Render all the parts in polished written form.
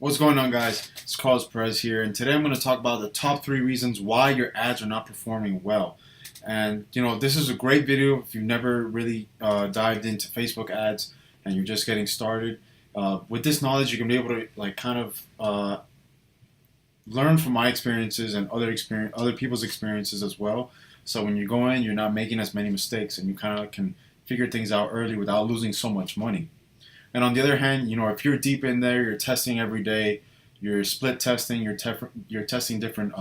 What's going on, guys? It's Carlos Perez here, and today I'm going to talk about the top 3 reasons why your ads are not performing well. And this is a great video if you've never really dived into Facebook ads and you're just getting started. With this knowledge, you can be able to learn from my experiences and other people's experiences as well. So when you go in, you're not making as many mistakes, and you kind of can figure things out early without losing so much money. And on the other hand, if you're deep in there, you're testing every day, you're split testing, you're testing different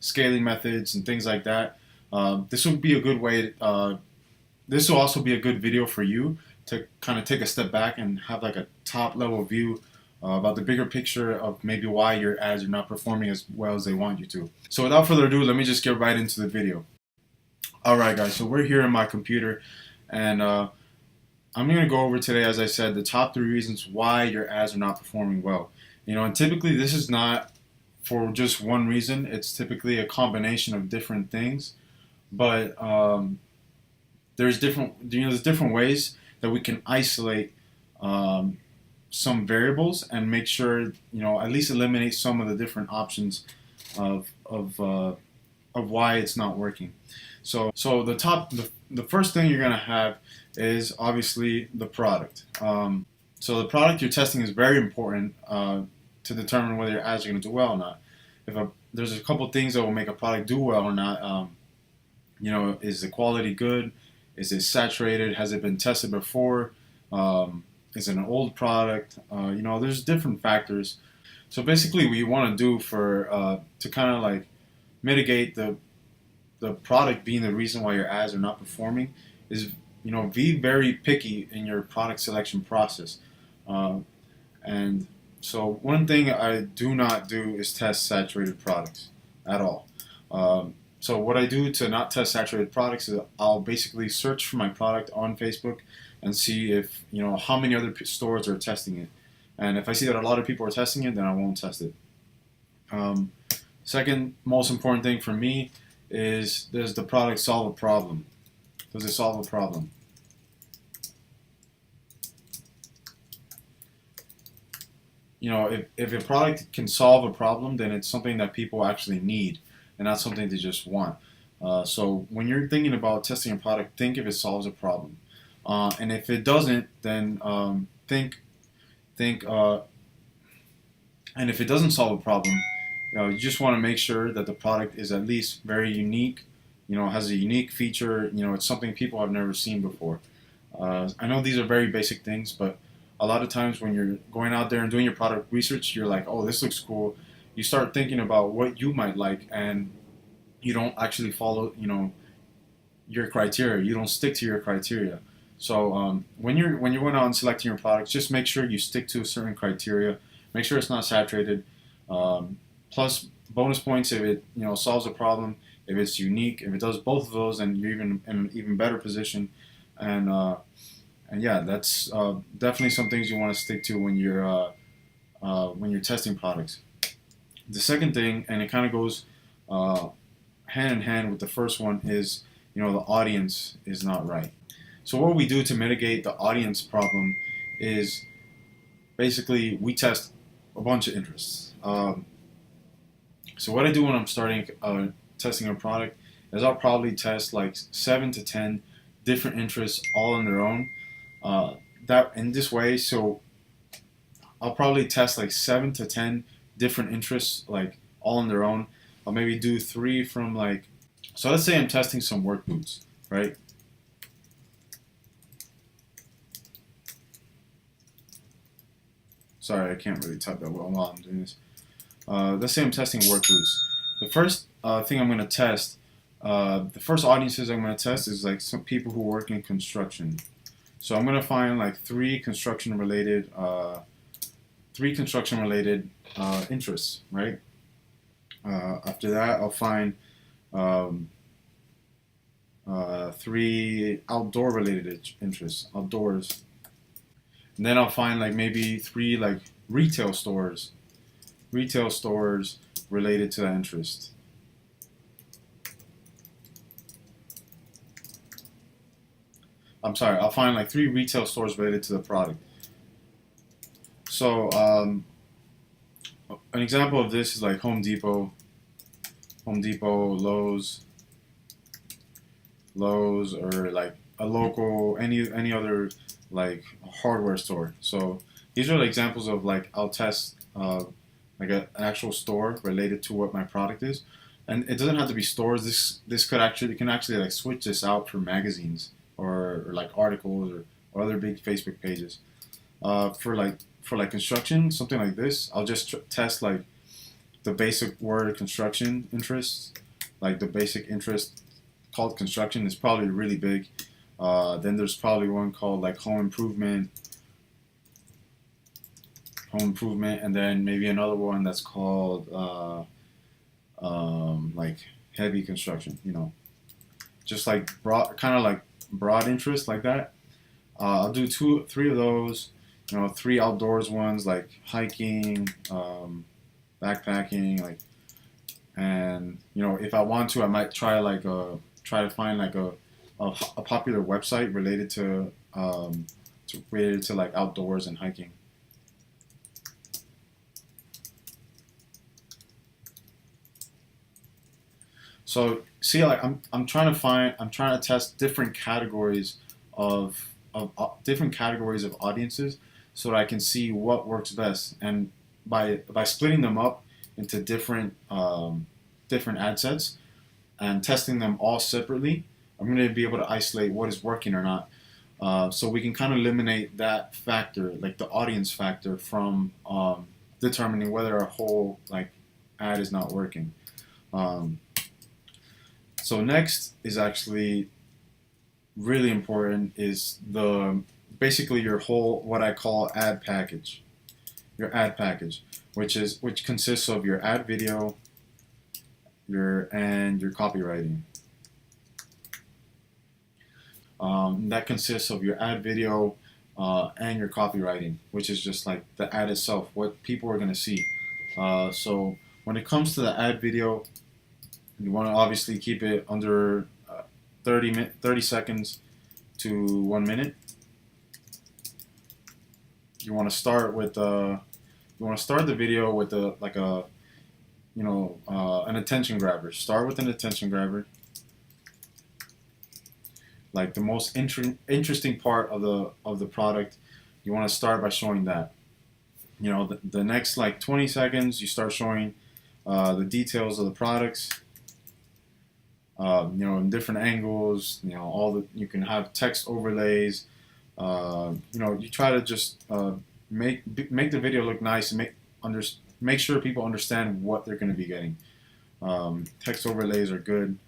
scaling methods and things like that. This would be a good way. This will also be a good video for you to kind of take a step back and have like a top level view about the bigger picture of maybe why your ads are not performing as well as they want you to. So without further ado, let me just get right into the video. All right, guys. So we're here in my computer, and I'm going to go over today, as I said, the top 3 reasons why your ads are not performing well. And typically this is not for just one reason. It's typically a combination of different things. But there's different ways that we can isolate some variables and make sure, at least eliminate some of the different options of why it's not working. So the first thing you're gonna have is obviously the product. So the product you're testing is very important to determine whether your ads are gonna do well or not. There's a couple things that will make a product do well or not. Is the quality good? Is it saturated? Has it been tested before? Is it an old product? There's different factors. So basically, what you want to do to kind of like mitigate the product being the reason why your ads are not performing is, be very picky in your product selection process. And so one thing I do not do is test saturated products at all. So what I do to not test saturated products is I'll basically search for my product on Facebook and see if, how many other stores are testing it. And if I see that a lot of people are testing it, then I won't test it. Second most important thing for me is, does the product solve a problem? Does it solve a problem? If a product can solve a problem, then it's something that people actually need and not something they just want. So when you're thinking about testing a product, think if it solves a problem. And if it doesn't, then think, and if it doesn't solve a problem, you just want to make sure that the product is at least very unique, has a unique feature, it's something people have never seen before. I know these are very basic things, but a lot of times when you're going out there and doing your product research, you're like, oh, this looks cool. You start thinking about what you might like, and you don't actually follow, your criteria. You don't stick to your criteria. So when you're going out and selecting your products, just make sure you stick to a certain criteria. Make sure it's not saturated. Plus bonus points if it solves a problem, if it's unique, if it does both of those, then you're even in an even better position. And yeah, that's definitely some things you want to stick to when you're testing products. The second thing, and it kind of goes hand in hand with the first one, is the audience is not right. So what we do to mitigate the audience problem is basically we test a bunch of interests. So what I do when I'm starting testing a product is I'll probably test like 7 to 10 different interests all on their own. That in this way, so I'll probably test like 7 to 10 different interests, like all on their own. I'll maybe do 3 from so let's say I'm testing some work boots, right? Sorry, I can't really type that well while I'm doing this. Let's say I'm testing work boots. The first thing I'm going to test, the first audiences I'm going to test is like some people who work in construction. So I'm going to find like 3 construction related interests, right? After that, I'll find 3 outdoor related interests, outdoors. And then I'll find like maybe 3 like retail stores related to that interest. I'm sorry, I'll find like 3 retail stores related to the product. So an example of this is like Home Depot, Lowe's, or like a local any other like hardware store. So these are the examples of like I'll test like an actual store related to what my product is, and it doesn't have to be stores. This could actually you can actually like switch this out for magazines or like articles or other big Facebook pages. For like construction, something like this, I'll just test like the basic word construction interest, like the basic interest called construction is probably really big. Then there's probably one called like home improvement, and then maybe another one that's called like heavy construction. You know, just like broad, kind of like broad interest like that. I'll do three of those. You know, three outdoors ones like hiking, backpacking, like, and you know, if I want to, I might try to find like a popular website related to like outdoors and hiking. So see, like I'm trying to test different categories of audiences, so that I can see what works best. And by splitting them up into different ad sets and testing them all separately, I'm going to be able to isolate what is working or not. So we can kind of eliminate that factor, like the audience factor, from determining whether a whole like ad is not working. Um, so next is actually really important is the basically your whole what I call ad package. Your ad package, which consists of your ad video, your copywriting. That consists of your ad video and your copywriting, which is just like the ad itself, what people are going to see. So when it comes to the ad video, you want to obviously keep it under 30 seconds to 1 minute. You want to start with you want to start the video with like a an attention grabber. Start with an attention grabber, like the most interesting part of the product. You want to start by showing that. You know, the next like 20 seconds, you start showing the details of the products. You know, in different angles. You know, you can have text overlays. You know, you try to just make the video look nice and make sure people understand what they're going to be getting. Text overlays are good.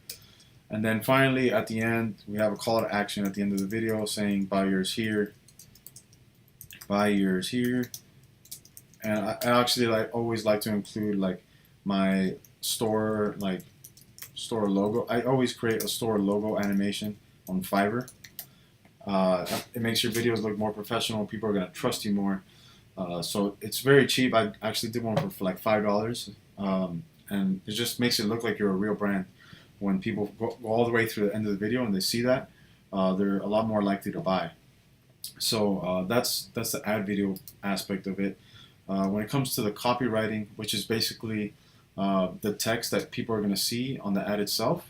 And then finally, at the end, we have a call to action at the end of the video saying buy yours here, buy yours here. And I actually always like to include like my store logo. I always create a store logo animation on Fiverr. It makes your videos look more professional. People are gonna trust you more. So it's very cheap. I actually did one for like $5, and it just makes it look like you're a real brand. When people go all the way through the end of the video and they see that, they're a lot more likely to buy. So that's the ad video aspect of it. When it comes to the copywriting, which is basically the text that people are going to see on the ad itself,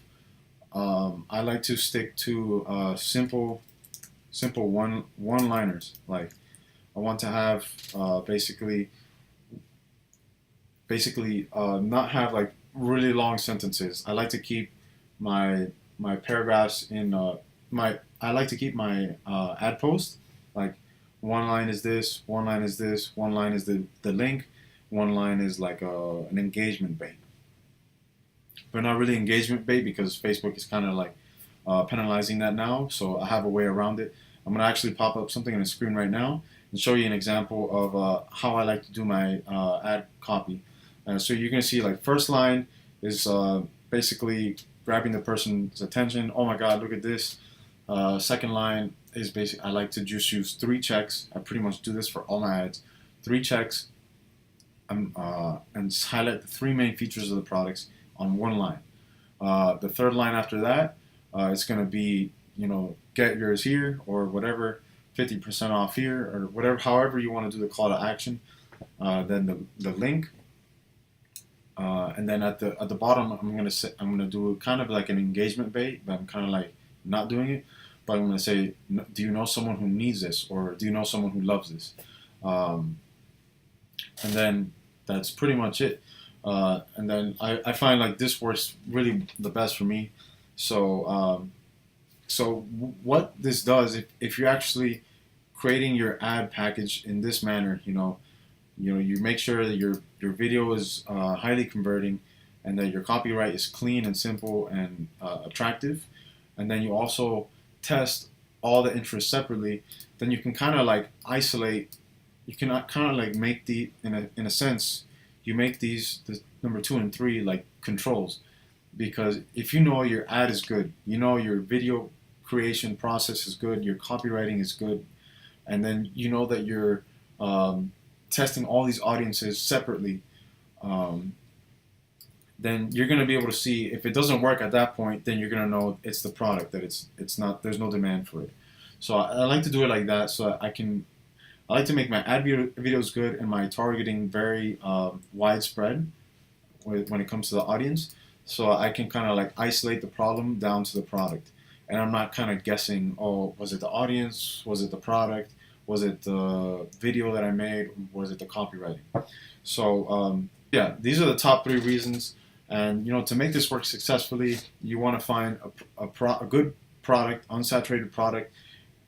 I like to stick to simple one-liners. Like I want to have basically not have like really long sentences. I like to keep my paragraphs in my. I like to keep my ad post like one line is this, one line is this, one line is the link, one line is like an engagement bait, but not really engagement bait because Facebook is kind of like penalizing that now. So I have a way around it. I'm gonna actually pop up something on the screen right now and show you an example of how I like to do my ad copy. So you're gonna see like first line is basically grabbing the person's attention. Oh my God, look at this. Second line is basically I like to just use 3 checks. I pretty much do this for all my ads. 3 checks and highlight the 3 main features of the products on one line. The third line after that, it's going to be, you know, get yours here or whatever, 50% off here or whatever, however you want to do the call to action. Then the link. And then at the bottom, I'm gonna do kind of like an engagement bait, but I'm kind of like not doing it. But I'm gonna say, do you know someone who needs this, or do you know someone who loves this? Um, and then that's pretty much it. And then I find like this works really the best for me. So what this does, if you're actually creating your ad package in this manner, you make sure that your video is highly converting, and that your copyright is clean and simple and attractive, and then you also test all the interests separately. Then you can kind of like isolate. You can kind of like make in a sense, you make the number 2 and 3 like controls, because if you know your ad is good, you know your video creation process is good, your copywriting is good, and then you know that you're testing all these audiences separately, um, then you're going to be able to see if it doesn't work at that point. Then you're going to know it's the product, that it's not, there's no demand for it. So I like to do it like that, so that I like to make my videos good and my targeting very widespread when it comes to the audience, so I can kind of like isolate the problem down to the product, and I'm not kind of guessing. Oh, was it the audience? Was it the product? Was it the video that I made? Was it the copywriting? So yeah, these are the top 3 reasons. And to make this work successfully, you want to find a good product, unsaturated product,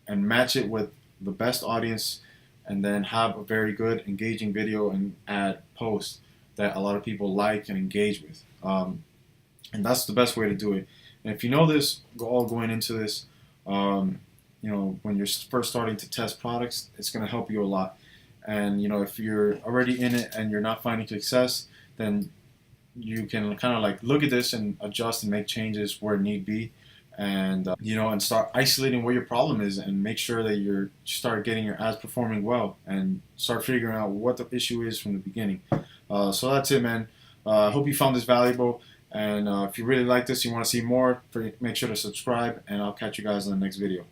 and match it with the best audience, and then have a very good engaging video and ad post that a lot of people like and engage with. And that's the best way to do it. And if you know this, all going into this, when you're first starting to test products, it's going to help you a lot. And if you're already in it and you're not finding success, then you can kind of like look at this and adjust and make changes where need be, and and start isolating where your problem is, and make sure that you start getting your ads performing well, and start figuring out what the issue is from the beginning. So that's it, man. I hope you found this valuable, and if you really like this, you want to see more, make sure to subscribe, and I'll catch you guys in the next video.